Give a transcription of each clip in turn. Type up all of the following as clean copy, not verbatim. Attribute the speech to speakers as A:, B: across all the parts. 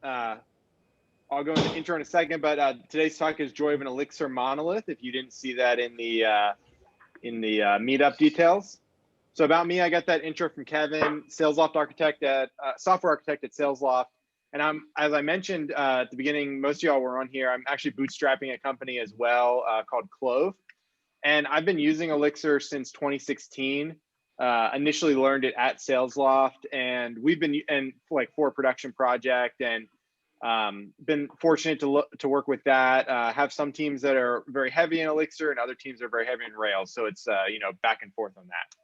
A: uh, I'll go into intro in a second, but today's talk is Joy of an Elixir Monolith, if you didn't see that in the meetup details. So about me, I got that intro from Kevin, SalesLoft architect at software architect at SalesLoft. And as I mentioned at the beginning, most of y'all were on here. I'm actually bootstrapping a company as well called Clove. And I've been using Elixir since 2016. Initially learned it at SalesLoft, and we've been for a production project, and been fortunate to work with that. Have some teams that are very heavy in Elixir, and other teams that are very heavy in Rails. So it's back and forth on that.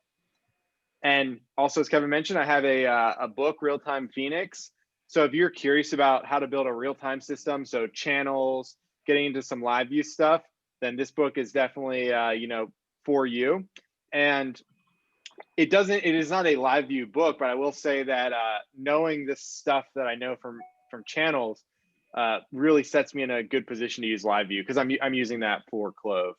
A: And also, as Kevin mentioned, I have a book, Real Time Phoenix. So if you're curious about how to build a real-time system, so channels, getting into some live view stuff, then this book is definitely for you. And it is not a live view book, but I will say that knowing this stuff that I know from channels really sets me in a good position to use live view, because I'm using that for Clove.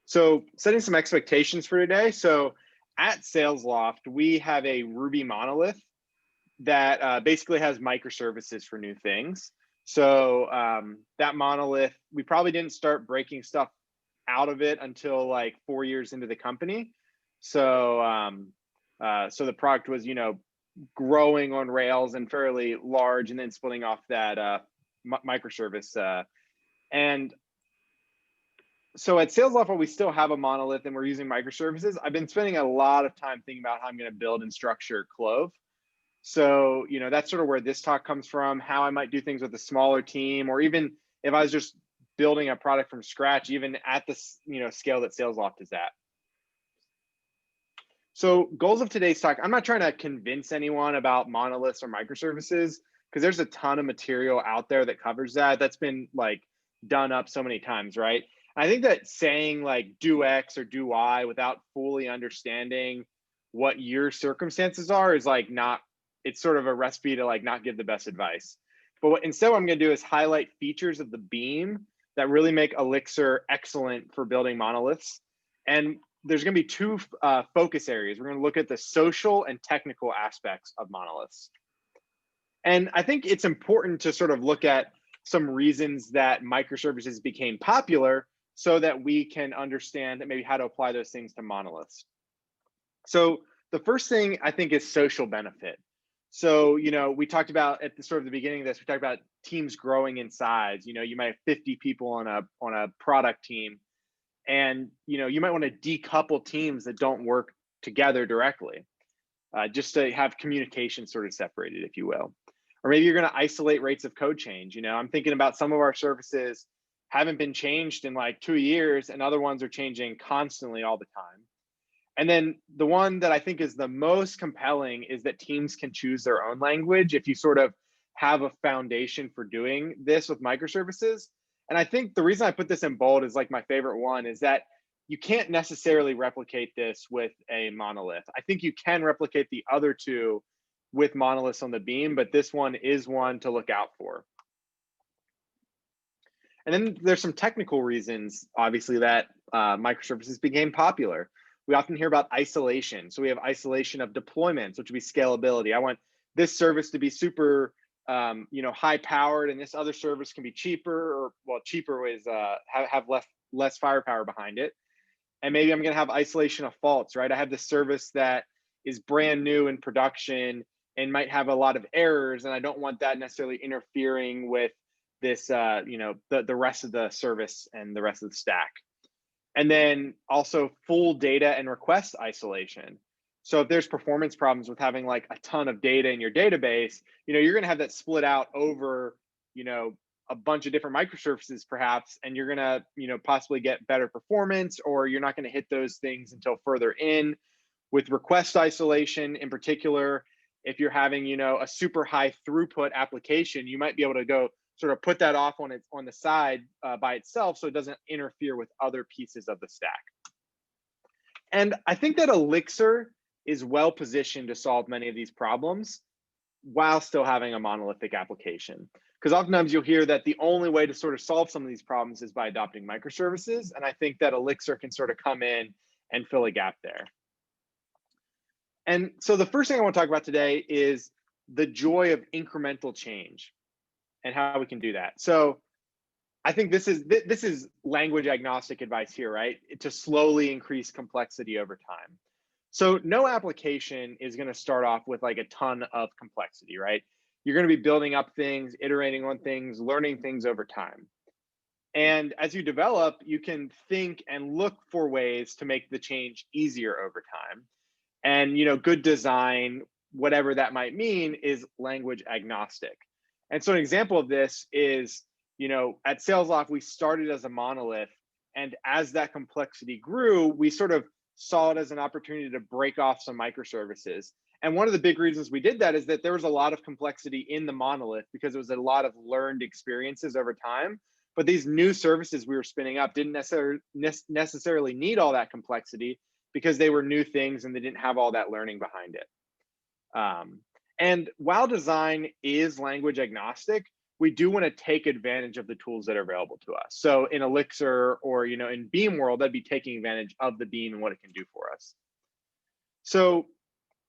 A: So setting some expectations for today. So at SalesLoft, we have a Ruby monolith that basically has microservices for new things. So that monolith, we probably didn't start breaking stuff out of it until like 4 years into the company. So so the product was growing on Rails and fairly large, and then splitting off that microservice. And so at SalesLoft, while we still have a monolith and we're using microservices, I've been spending a lot of time thinking about how I'm going to build and structure Clove. So, that's sort of where this talk comes from, how I might do things with a smaller team, or even if I was just building a product from scratch, even at the scale that SalesLoft is at. So goals of today's talk, I'm not trying to convince anyone about monoliths or microservices, because there's a ton of material out there that covers that. That's been like done up so many times, right? I think that saying like do X or do Y without fully understanding what your circumstances are is like it's sort of a recipe to like not give the best advice. But instead what I'm going to do is highlight features of the Beam that really make Elixir excellent for building monoliths. And there's going to be two focus areas. We're going to look at the social and technical aspects of monoliths. And I think it's important to sort of look at some reasons that microservices became popular, so that we can understand maybe how to apply those things to monoliths. So the first thing I think is social benefit. So, we talked about at the sort of the beginning of this, we talked about teams growing in size. You might have 50 people on a product team, and you might want to decouple teams that don't work together directly, just to have communication sort of separated, if you will. Or maybe you're going to isolate rates of code change. I'm thinking about some of our services haven't been changed in like 2 years, and other ones are changing constantly all the time. And then the one that I think is the most compelling is that teams can choose their own language if you sort of have a foundation for doing this with microservices. And I think the reason I put this in bold is like my favorite one is that you can't necessarily replicate this with a monolith. I think you can replicate the other two with monoliths on the Beam, but this one is one to look out for. And then there's some technical reasons, obviously, that microservices became popular. We often hear about isolation. So we have isolation of deployments, which would be scalability. I want this service to be super, high powered, and this other service can be cheaper, or well, cheaper is have less firepower behind it. And maybe I'm going to have isolation of faults, right? I have this service that is brand new in production and might have a lot of errors, and I don't want that necessarily interfering with this, the rest of the service and the rest of the stack. And then also full data and request isolation. So if there's performance problems with having like a ton of data in your database, you're going to have that split out over, a bunch of different microservices perhaps, and you're going to, possibly get better performance, or you're not going to hit those things until further in. With request isolation in particular, if you're having, a super high throughput application, you might be able to go sort of put that off on the side by itself, so it doesn't interfere with other pieces of the stack. And I think that Elixir is well positioned to solve many of these problems while still having a monolithic application. Because oftentimes you'll hear that the only way to sort of solve some of these problems is by adopting microservices. And I think that Elixir can sort of come in and fill a gap there. And so the first thing I want to talk about today is the joy of incremental change and how we can do that. So I think this is language agnostic advice here, right? To slowly increase complexity over time. So no application is going to start off with like a ton of complexity, right? You're going to be building up things, iterating on things, learning things over time. And as you develop, you can think and look for ways to make the change easier over time. And good design, whatever that might mean, is language agnostic. And so an example of this is, at SalesLoft, we started as a monolith. And as that complexity grew, we sort of saw it as an opportunity to break off some microservices. And one of the big reasons we did that is that there was a lot of complexity in the monolith because it was a lot of learned experiences over time. But these new services we were spinning up didn't necessarily need all that complexity because they were new things and they didn't have all that learning behind it. And while design is language agnostic, we do want to take advantage of the tools that are available to us. So in Elixir or in Beam world, that'd be taking advantage of the Beam and what it can do for us. So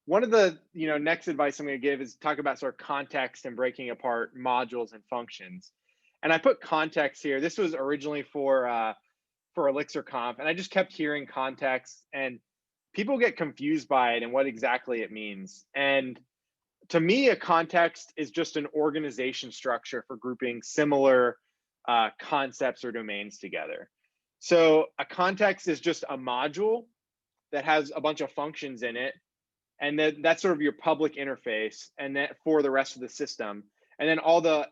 A: one of the next advice I'm going to give is talk about sort of context and breaking apart modules and functions. And I put context here. This was originally for Elixir Conf, and I just kept hearing context, and people get confused by it and what exactly it means. And to me, a context is just an organization structure for grouping similar concepts or domains together. So a context is just a module that has a bunch of functions in it, and that's sort of your public interface, and that for the rest of the system. And then all the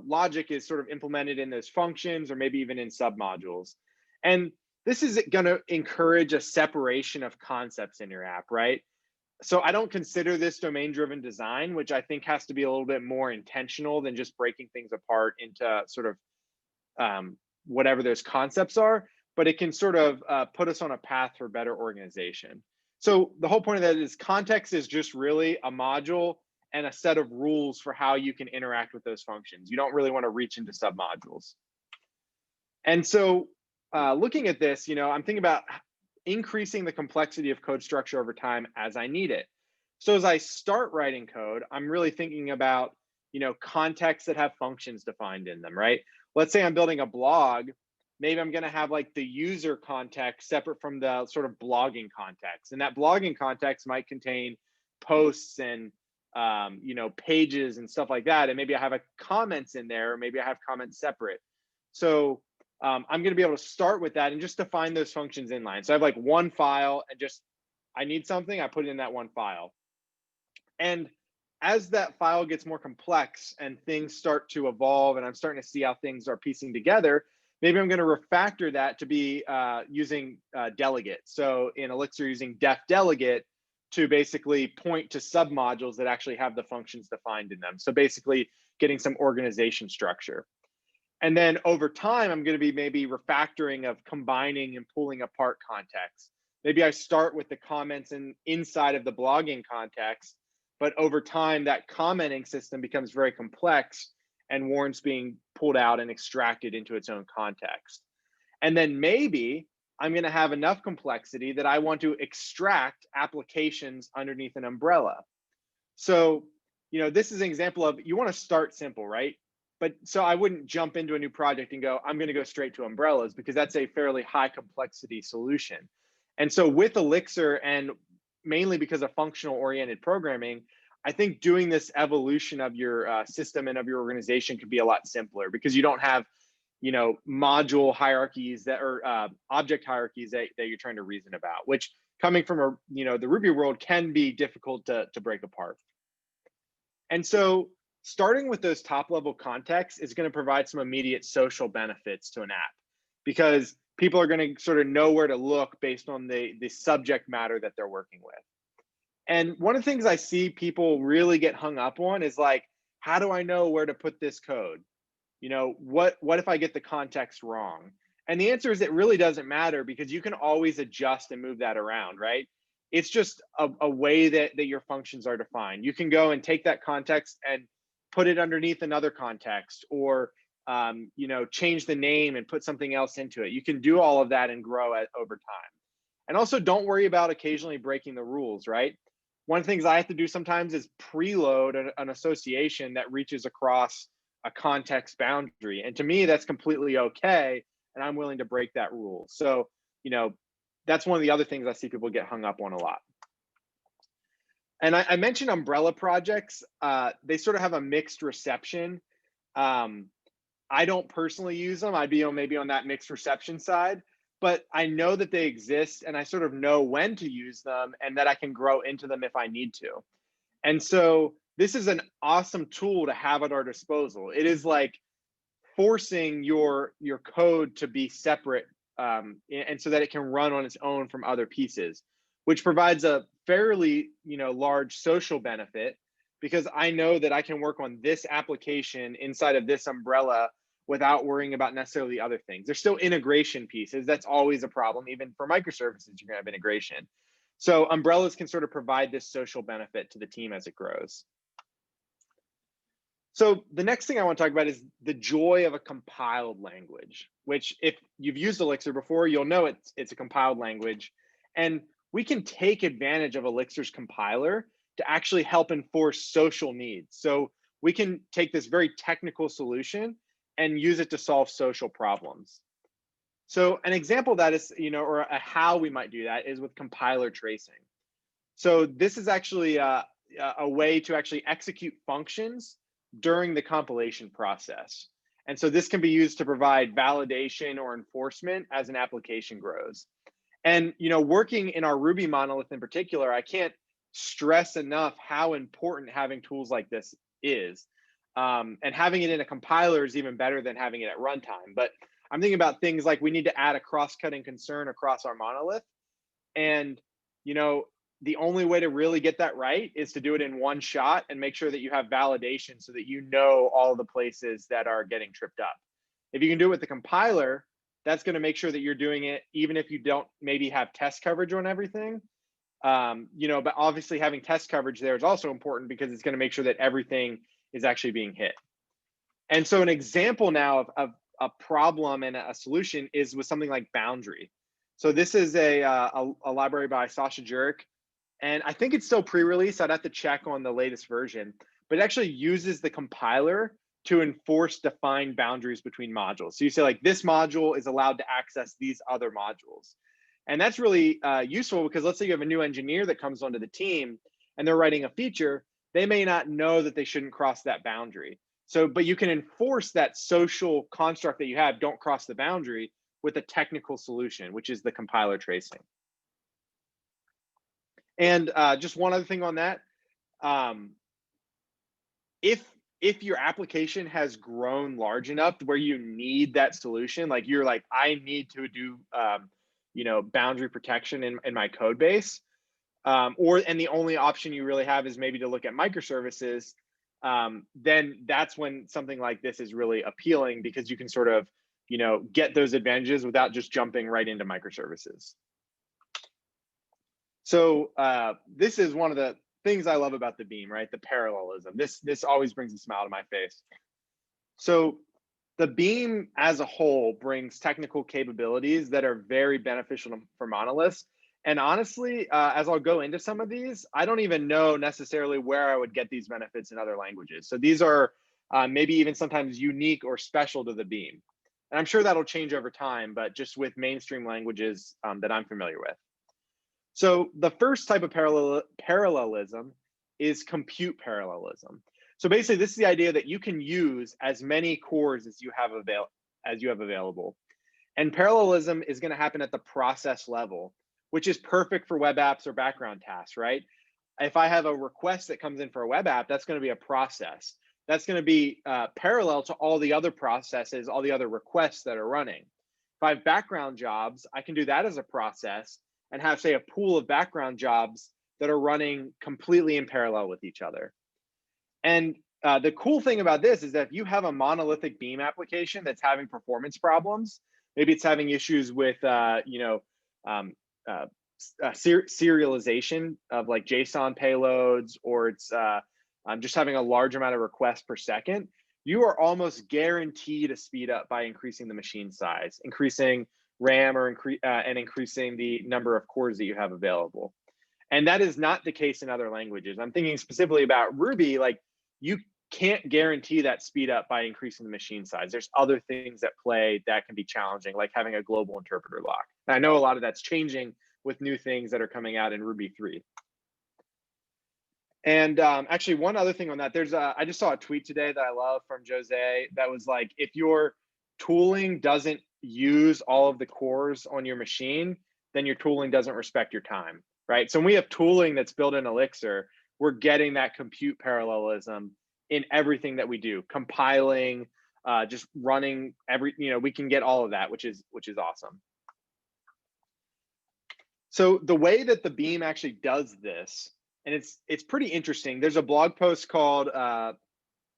A: logic is sort of implemented in those functions or maybe even in submodules. And this is going to encourage a separation of concepts in your app, right? So I don't consider this domain-driven design, which I think has to be a little bit more intentional than just breaking things apart into sort of whatever those concepts are, but it can sort of put us on a path for better organization. So the whole point of that is context is just really a module and a set of rules for how you can interact with those functions. You don't really want to reach into submodules. And so looking at this, I'm thinking about increasing the complexity of code structure over time as I need it. So as I start writing code, I'm really thinking about, contexts that have functions defined in them, right? Let's say I'm building a blog. Maybe I'm going to have like the user context separate from the sort of blogging context. And that blogging context might contain posts and pages and stuff like that. And maybe I have a comments in there, or maybe I have comments separate. So I'm going to be able to start with that and just define those functions inline. So I have like one file and just, I need something, I put it in that one file. And as that file gets more complex and things start to evolve and I'm starting to see how things are piecing together, maybe I'm going to refactor that to be using delegate. So in Elixir, using def delegate to basically point to submodules that actually have the functions defined in them. So basically getting some organization structure. And then over time, I'm going to be maybe refactoring of combining and pulling apart context. Maybe I start with the comments inside of the blogging context, but over time, that commenting system becomes very complex and warrants being pulled out and extracted into its own context. And then maybe I'm going to have enough complexity that I want to extract applications underneath an umbrella. So, this is an example of, you want to start simple, right? But so I wouldn't jump into a new project and go, I'm going to go straight to umbrellas, because that's a fairly high complexity solution. And so with Elixir, and mainly because of functional oriented programming, I think doing this evolution of your system and of your organization could be a lot simpler, because you don't have, module hierarchies that are object hierarchies that you're trying to reason about, which coming from the Ruby world can be difficult to break apart. And so starting with those top level contexts is going to provide some immediate social benefits to an app, because people are going to sort of know where to look based on the subject matter that they're working with. And one of the things I see people really get hung up on is like, how do I know where to put this code? What if I get the context wrong? And the answer is it really doesn't matter, because you can always adjust and move that around, right? It's just a way that your functions are defined. You can go and take that context and put it underneath another context, or change the name and put something else into it. You can do all of that and grow over time. And also, don't worry about occasionally breaking the rules, right? one of the things I have to do sometimes is preload an association that reaches across a context boundary. And to me, that's completely okay. And I'm willing to break that rule. So, that's one of the other things I see people get hung up on a lot. And I mentioned umbrella projects. They sort of have a mixed reception. I don't personally use them. I'd be maybe on that mixed reception side, but I know that they exist and I sort of know when to use them and that I can grow into them if I need to. And so this is an awesome tool to have at our disposal. It is like forcing your code to be separate, and so that it can run on its own from other pieces, which provides a fairly large social benefit, because I know that I can work on this application inside of this umbrella without worrying about necessarily other things. There's still integration pieces. That's always a problem. Even for microservices, you're gonna have integration. So umbrellas can sort of provide this social benefit to the team as it grows. So the next thing I want to talk about is the joy of a compiled language, which if you've used Elixir before, you'll know it's a compiled language. And we can take advantage of Elixir's compiler to actually help enforce social needs. So we can take this very technical solution and use it to solve social problems. So an example of that is, or a how we might do that is with compiler tracing. So this is actually a way to actually execute functions during the compilation process. And so this can be used to provide validation or enforcement as an application grows. And working in our Ruby monolith in particular, I can't stress enough how important having tools like this is. And having it in a compiler is even better than having it at runtime. But I'm thinking about things like we need to add a cross-cutting concern across our monolith. And the only way to really get that right is to do it in one shot and make sure that you have validation so that all the places that are getting tripped up. If you can do it with the compiler, that's going to make sure that you're doing it even if you don't maybe have test coverage on everything. But obviously having test coverage there is also important because it's going to make sure that everything is actually being hit. And so an example now of a problem and a solution is with something like boundary. So this is a library by Sasha Jurek. And I think it's still pre-release. I'd have to check on the latest version, but it actually uses the compiler to enforce defined boundaries between modules. So you say like this module is allowed to access these other modules. And that's really useful because let's say you have a new engineer that comes onto the team and they're writing a feature, they may not know that they shouldn't cross that boundary. So, but you can enforce that social construct that you have, don't cross the boundary, with a technical solution, which is the compiler tracing. And just one other thing on that, if your application has grown large enough where you need that solution, like you're like, I need to do boundary protection in my code base, and the only option you really have is maybe to look at microservices, then that's when something like this is really appealing because you can sort of get those advantages without just jumping right into microservices. So this is one of the things I love about the Beam, right? The parallelism. This always brings a smile to my face. So the Beam as a whole brings technical capabilities that are very beneficial for monoliths. And honestly, as I'll go into some of these, I don't even know necessarily where I would get these benefits in other languages. So these are maybe even sometimes unique or special to the Beam. And I'm sure that'll change over time, but just with mainstream languages that I'm familiar with. So the first type of parallelism is compute parallelism. So basically, this is the idea that you can use as many cores as you have available. And parallelism is going to happen at the process level, which is perfect for web apps or background tasks, right? If I have a request that comes in for a web app, that's going to be a process. That's going to be parallel to all the other processes, all the other requests that are running. If I have background jobs, I can do that as a process and have, say, a pool of background jobs that are running completely in parallel with each other. And the cool thing about this is that if you have a monolithic Beam application that's having performance problems, maybe it's having issues with serialization of like JSON payloads, or it's just having a large amount of requests per second, you are almost guaranteed a speed up by increasing the machine size, increasing RAM, or and increasing the number of cores that you have available. And that is not the case in other languages. I'm thinking specifically about Ruby, like you can't guarantee that speed up by increasing the machine size. There's other things at play that can be challenging, like having a global interpreter lock. And I know a lot of that's changing with new things that are coming out in Ruby 3. And actually, one other thing on that, I just saw a tweet today that I love from Jose that was like, if your tooling doesn't use all of the cores on your machine, then your tooling doesn't respect your time, right? So when we have tooling that's built in Elixir, we're getting that compute parallelism in everything that we do, compiling, just running we can get all of that, which is awesome. So the way that the Beam actually does this, and it's pretty interesting. There's a blog post called Erlang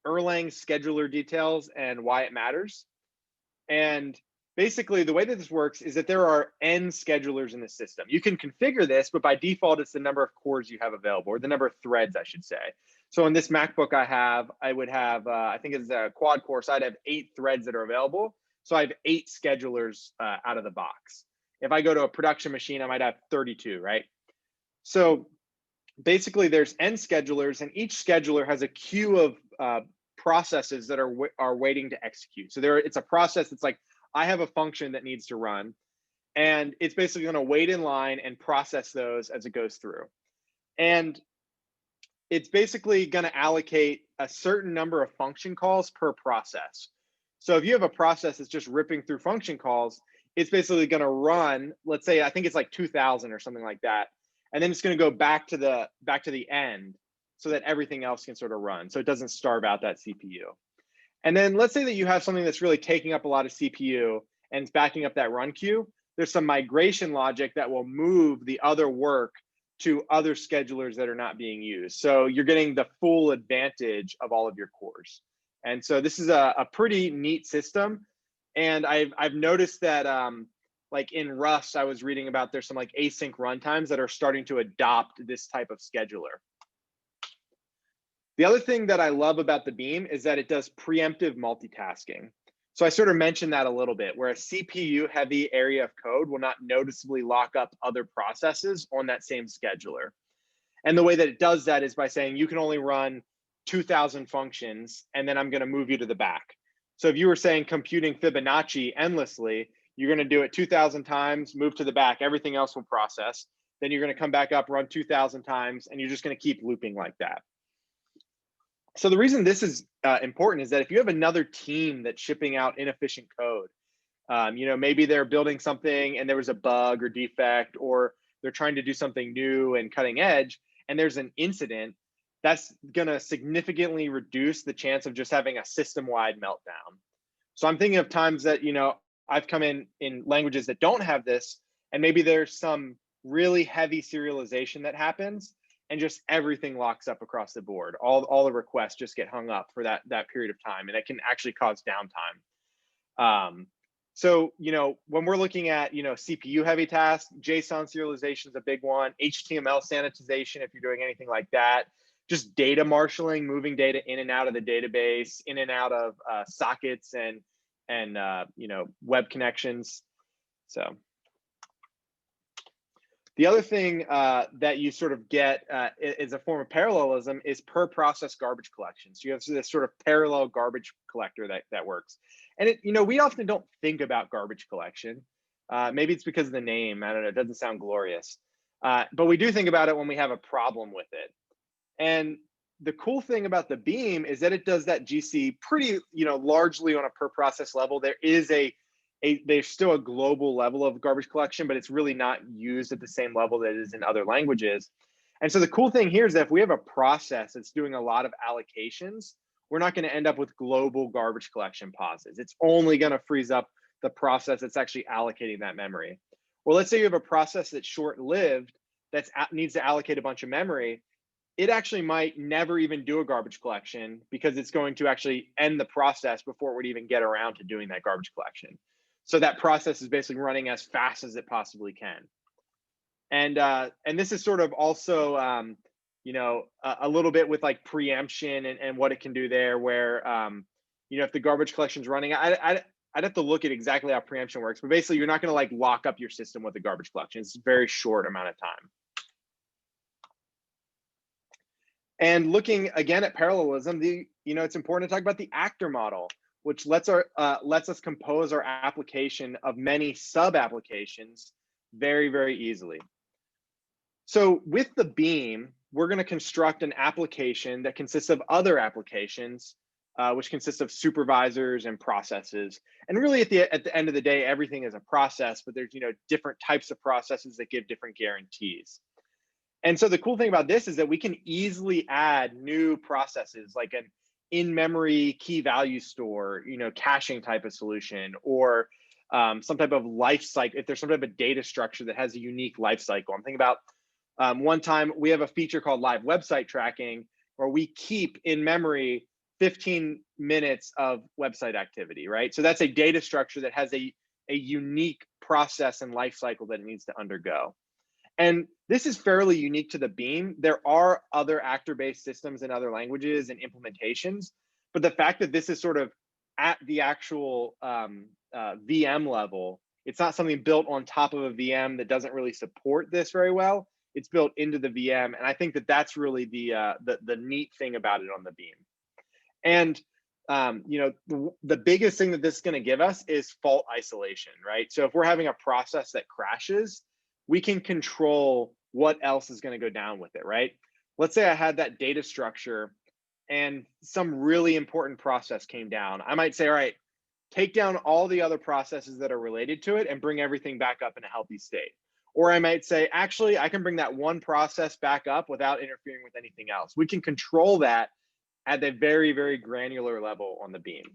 A: Scheduler Details and Why It Matters. And basically the way that this works is that there are n schedulers in the system. You can configure this, but by default, it's the number of cores you have available, or the number of threads, I should say. So in this MacBook I would have, I think it's a quad core, so I'd have 8 threads that are available. So I have 8 schedulers out of the box. If I go to a production machine, I might have 32, right? So basically there's n schedulers, and each scheduler has a queue of processes that are waiting to execute. So it's a process that's like, I have a function that needs to run, and it's basically going to wait in line and process those as it goes through. And it's basically going to allocate a certain number of function calls per process. So if you have a process that's just ripping through function calls, it's basically going to run, let's say, I think it's like 2000 or something like that. And then it's going to go back to the end so that everything else can sort of run. So it doesn't starve out that CPU. And then let's say that you have something that's really taking up a lot of CPU and it's backing up that run queue. There's some migration logic that will move the other work to other schedulers that are not being used. So you're getting the full advantage of all of your cores. And so this is a pretty neat system. And I've noticed that like in Rust, I was reading about there's some like async runtimes that are starting to adopt this type of scheduler. The other thing that I love about the Beam is that it does preemptive multitasking. So I sort of mentioned that a little bit, where a CPU heavy area of code will not noticeably lock up other processes on that same scheduler. And the way that it does that is by saying you can only run 2000 functions, and then I'm going to move you to the back. So if you were saying computing Fibonacci endlessly, you're going to do it 2000 times, move to the back, everything else will process. Then you're going to come back up, run 2000 times, and you're just going to keep looping like that. So the reason this is important is that if you have another team that's shipping out inefficient code, maybe they're building something and there was a bug or defect, or they're trying to do something new and cutting edge, and there's an incident, that's going to significantly reduce the chance of just having a system-wide meltdown. So I'm thinking of times that, I've come in languages that don't have this, and maybe there's some really heavy serialization that happens, and just everything locks up across the board. All the requests just get hung up for that period of time, and it can actually cause downtime. So, when we're looking at, CPU heavy tasks, JSON serialization is a big one, HTML sanitization, if you're doing anything like that, just data marshaling, moving data in and out of the database, in and out of sockets and web connections. So the other thing that you sort of get is a form of parallelism is per process garbage collection. So you have this sort of parallel garbage collector that works. And we often don't think about garbage collection. Maybe it's because of the name. I don't know. It doesn't sound glorious. But we do think about it when we have a problem with it. And the cool thing about the Beam is that it does that GC pretty, largely on a per process level. There is there's still a global level of garbage collection, but it's really not used at the same level that it is in other languages. And so the cool thing here is that if we have a process that's doing a lot of allocations, we're not going to end up with global garbage collection pauses. It's only going to freeze up the process that's actually allocating that memory. Well, let's say you have a process that's short-lived that needs to allocate a bunch of memory. It actually might never even do a garbage collection because it's going to actually end the process before it would even get around to doing that garbage collection. So that process is basically running as fast as it possibly can. And this is sort of also, a little bit with like preemption and what it can do there, where, if the garbage collection is running, I'd have to look at exactly how preemption works, but basically you're not going to like lock up your system with a garbage collection. It's a very short amount of time. And looking again at parallelism, it's important to talk about the actor model, which lets us compose our application of many sub applications very, very easily. So with the beam, we're going to construct an application that consists of other applications, which consists of supervisors and processes. And really, at the end of the day, everything is a process, but there's different types of processes that give different guarantees. And so the cool thing about this is that we can easily add new processes like an in-memory key value store, caching type of solution, or some type of life cycle. If there's some type of data structure that has a unique life cycle, I'm thinking about one time we have a feature called live website tracking, where we keep in memory 15 minutes of website activity, right? So that's a data structure that has a unique process and life cycle that it needs to undergo. And this is fairly unique to the Beam. There are other actor-based systems in other languages and implementations, but the fact that this is sort of at the actual VM level, it's not something built on top of a VM that doesn't really support this very well. It's built into the VM, and I think that that's really the neat thing about it on the Beam. And the biggest thing that this is going to give us is fault isolation, right? So if we're having a process that crashes, we can control what else is going to go down with it, right? Let's say I had that data structure and some really important process came down. I might say, all right, take down all the other processes that are related to it and bring everything back up in a healthy state. Or I might say, actually, I can bring that one process back up without interfering with anything else. We can control that at a very, very granular level on the Beam.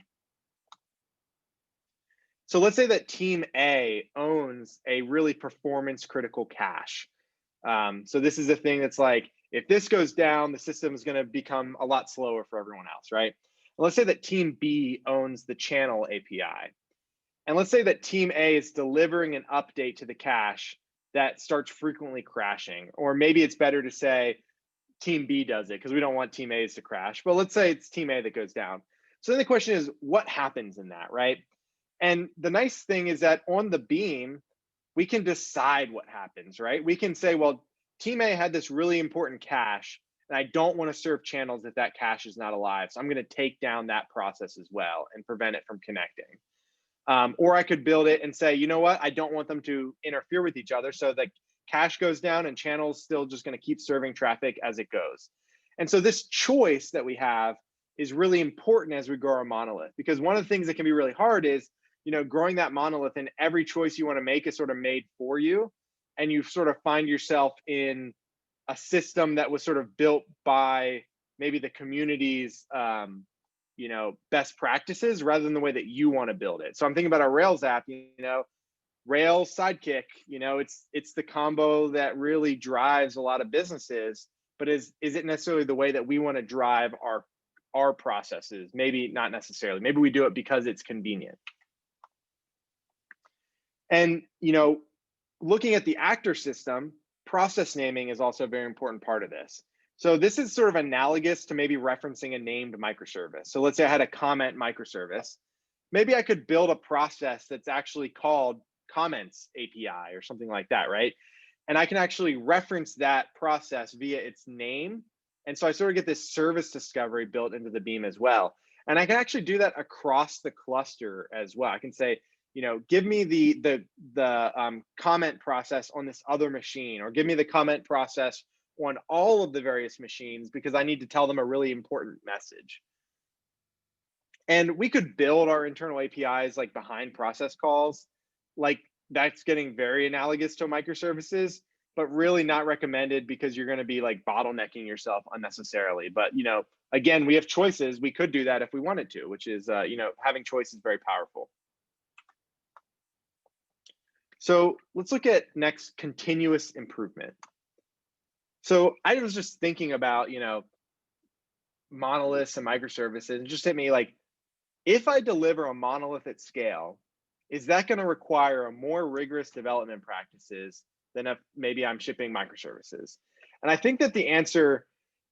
A: So let's say that team A owns a really performance critical cache. So this is a thing that's like, if this goes down, the system is going to become a lot slower for everyone else, right? And let's say that team B owns the channel API. And let's say that team A is delivering an update to the cache that starts frequently crashing. Or maybe it's better to say team B does it because we don't want team A's to crash. But let's say it's team A that goes down. So then the question is, what happens in that, right? And the nice thing is that on the Beam, we can decide what happens, right? We can say, well, team A had this really important cache, and I don't want to serve channels if that cache is not alive. So I'm going to take down that process as well and prevent it from connecting. Or I could build it and say, you know what? I don't want them to interfere with each other. So the cache goes down and channels still just going to keep serving traffic as it goes. And so this choice that we have is really important as we grow our monolith, because one of the things that can be really hard is, growing that monolith, and every choice you want to make is sort of made for you. And you sort of find yourself in a system that was sort of built by maybe the community's, best practices rather than the way that you want to build it. So I'm thinking about our Rails app, Rails Sidekick, it's the combo that really drives a lot of businesses, but is it necessarily the way that we want to drive our processes? Maybe not necessarily. Maybe we do it because it's convenient. And, looking at the actor system, process naming is also a very important part of this. So this is sort of analogous to maybe referencing a named microservice. So let's say I had a comment microservice. Maybe I could build a process that's actually called comments API or something like that, right? And I can actually reference that process via its name. And so I sort of get this service discovery built into the Beam as well. And I can actually do that across the cluster as well. I can say, give me the comment process on this other machine, or give me the comment process on all of the various machines, because I need to tell them a really important message. And we could build our internal APIs like behind process calls. Like that's getting very analogous to microservices, but really not recommended because you're going to be like bottlenecking yourself unnecessarily. But, again, we have choices. We could do that if we wanted to, which is, having choice is very powerful. So let's look at next, continuous improvement. So I was just thinking about, monoliths and microservices, and just hit me like, if I deliver a monolith at scale, is that going to require a more rigorous development practices than if maybe I'm shipping microservices? And I think that the answer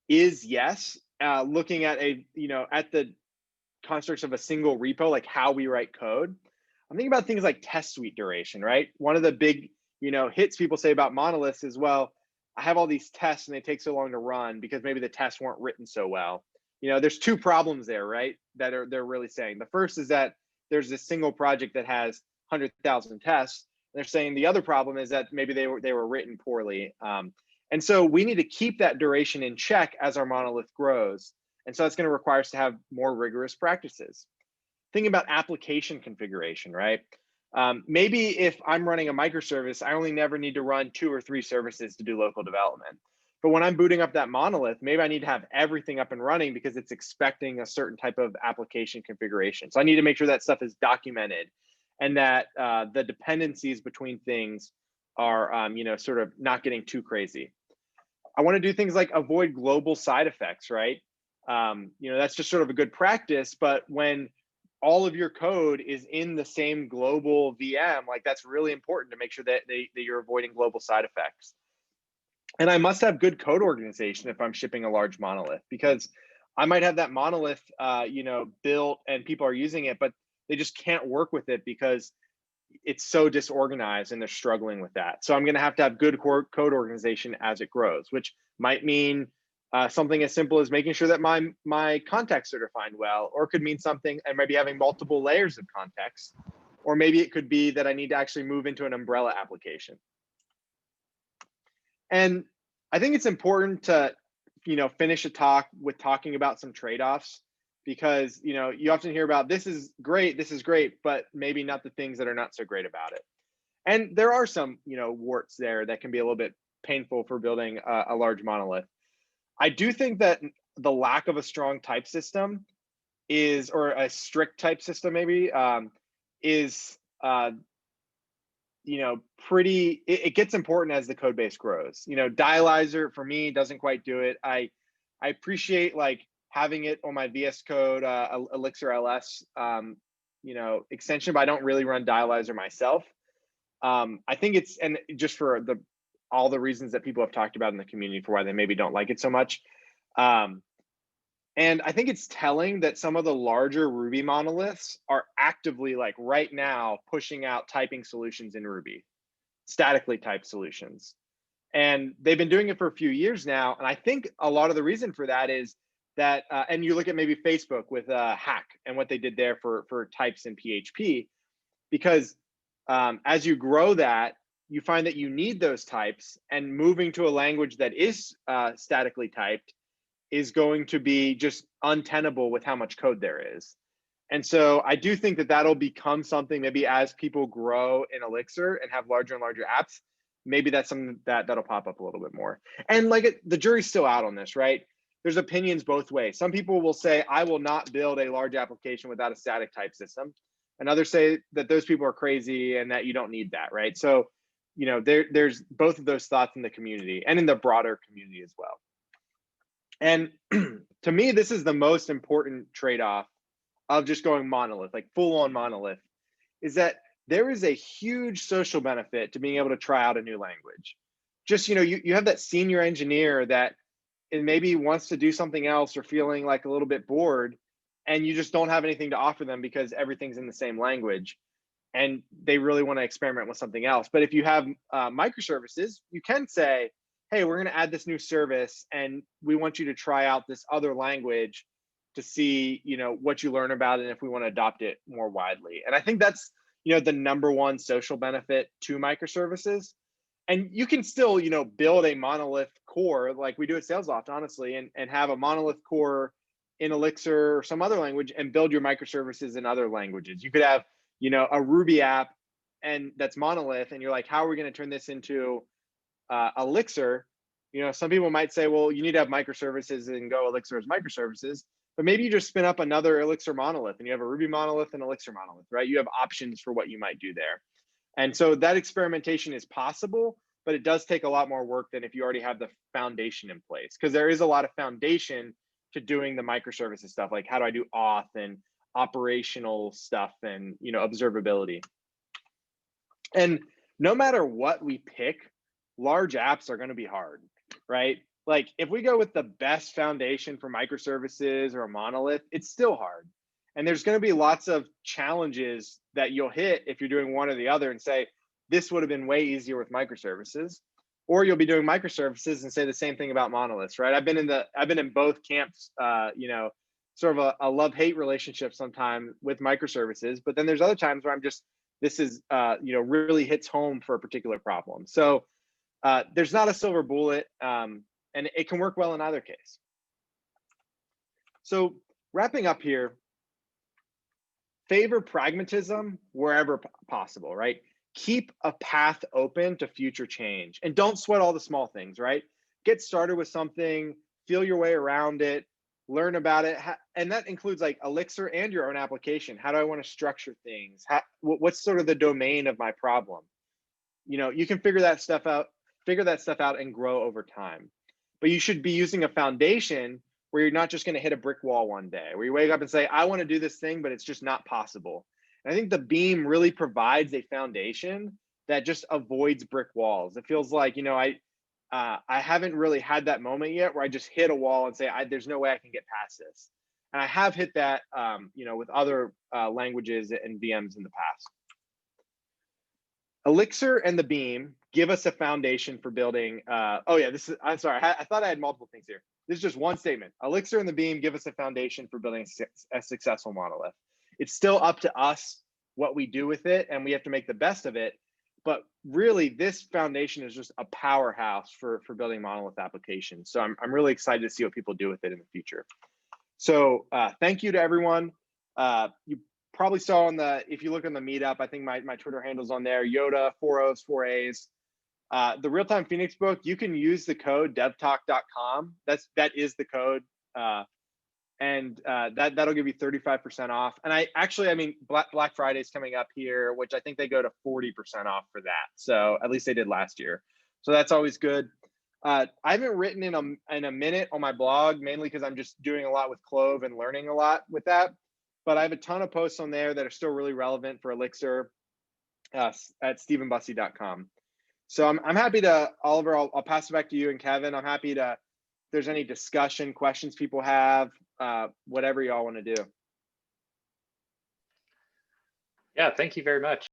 A: is yes. Looking at at the constructs of a single repo, like how we write code, I'm thinking about things like test suite duration, right? One of the big, hits people say about monoliths is, well, I have all these tests and they take so long to run because maybe the tests weren't written so well. There's two problems there, right? They're really saying. The first is that there's this single project that has 100,000 tests. They're saying the other problem is that maybe they were written poorly. And so we need to keep that duration in check as our monolith grows. And so that's going to require us to have more rigorous practices. Thinking about application configuration, right? Maybe if I'm running a microservice, I only never need to run 2 or 3 services to do local development. But when I'm booting up that monolith, maybe I need to have everything up and running because it's expecting a certain type of application configuration. So I need to make sure that stuff is documented and that the dependencies between things are, sort of not getting too crazy. I want to do things like avoid global side effects, right? That's just sort of a good practice, but when all of your code is in the same global VM, like that's really important to make sure that you're avoiding global side effects. And I must have good code organization if I'm shipping a large monolith, because I might have that monolith, built and people are using it, but they just can't work with it because it's so disorganized and they're struggling with that. So I'm going to have good code organization as it grows, which might mean something as simple as making sure that my contexts are defined well, or could mean something and maybe having multiple layers of context, or maybe it could be that I need to actually move into an umbrella application. And I think it's important to, finish a talk with talking about some trade-offs, because, you often hear about this is great, but maybe not the things that are not so great about it. And there are some, warts there that can be a little bit painful for building a large monolith. I do think that the lack of a strong type system or a strict type system maybe, is, it gets important as the code base grows. Dialyzer for me doesn't quite do it. I appreciate like having it on my VS Code, Elixir LS, extension, but I don't really run Dialyzer myself. I think and just for all the reasons that people have talked about in the community for why they maybe don't like it so much. And I think it's telling that some of the larger Ruby monoliths are actively, like right now, pushing out typing solutions in Ruby, statically typed solutions. And they've been doing it for a few years now. And I think a lot of the reason for that is that, and you look at maybe Facebook with Hack and what they did there for types in PHP, because as you grow that, you find that you need those types, and moving to a language that is statically typed is going to be just untenable with how much code there is. And so I do think that that'll become something maybe as people grow in Elixir and have larger and larger apps, maybe that's something that'll pop up a little bit more. And like the jury's still out on this, right? There's opinions both ways. Some people will say, I will not build a large application without a static type system. And others say that those people are crazy and that you don't need that, right? So, there's both of those thoughts in the community and in the broader community as well. And to me, this is the most important trade-off of just going monolith, like full-on monolith, is that there is a huge social benefit to being able to try out a new language. Just, you have that senior engineer that maybe wants to do something else or feeling like a little bit bored, and you just don't have anything to offer them because everything's in the same language, and they really want to experiment with something else. But if you have microservices, you can say, hey, we're going to add this new service and we want you to try out this other language to see, what you learn about it and if we want to adopt it more widely. And I think that's, the number one social benefit to microservices. And you can still, build a monolith core like we do at SalesLoft, honestly, and have a monolith core in Elixir or some other language and build your microservices in other languages. You could have, a Ruby app and that's monolith, and you're like, how are we going to turn this into Elixir? Some people might say, well, you need to have microservices and go Elixir as microservices, but maybe you just spin up another Elixir monolith and you have a Ruby monolith and Elixir monolith, right? You have options for what you might do there. And so that experimentation is possible, but it does take a lot more work than if you already have the foundation in place, because there is a lot of foundation to doing the microservices stuff, like how do I do auth and operational stuff and, observability. And no matter what we pick, large apps are going to be hard, right? Like if we go with the best foundation for microservices or a monolith, it's still hard. And there's going to be lots of challenges that you'll hit if you're doing one or the other and say, this would have been way easier with microservices. or you'll be doing microservices and say the same thing about monoliths, right? I've been in both camps, you know, sort of a love-hate relationship sometimes with microservices, but then there's other times where I'm just, this is, you know, really hits home for a particular problem. So there's not a silver bullet, and it can work well in either case. So wrapping up here, favor pragmatism wherever possible, right? Keep a path open to future change and don't sweat all the small things, right? Get started with something, feel your way around it, learn about it. And that includes like Elixir and your own application. How do I want to structure things? What's sort of the domain of my problem? You know, you can figure that stuff out and grow over time. But you should be using a foundation where you're not just going to hit a brick wall one day, where you wake up and say, I want to do this thing, but it's just not possible. And I think the Beam really provides a foundation that just avoids brick walls. It feels like, you know, I haven't really had that moment yet where I just hit a wall and say, there's no way I can get past this. And I have hit that, you know, with other languages and VMs in the past. Elixir and the Beam give us a foundation for building. Oh yeah, I'm sorry. I thought I had multiple things here. This is just one statement. Elixir and the Beam give us a foundation for building a successful monolith. It's still up to us what we do with it, and we have to make the best of it. But really, this foundation is just a powerhouse for building monolith applications. So I'm really excited to see what people do with it in the future. So thank you to everyone. You probably saw if you look on the meetup, I think my Twitter handle's on there, Yoda, 4 O's, 4 A's. The Real-Time Phoenix book, you can use the code devtalk.com. That is the code. That'll give you 35% off. And I mean, Black Friday's coming up here, which I think they go to 40% off for that. So at least they did last year. So that's always good. I haven't written in a minute on my blog, mainly because I'm just doing a lot with Clove and learning a lot with that. But I have a ton of posts on there that are still really relevant for Elixir at stephenbussey.com. So I'm happy to, Oliver, I'll pass it back to you and Kevin. I'm happy to, if there's any discussion, questions people have, whatever y'all want to do.
B: Yeah, thank you very much.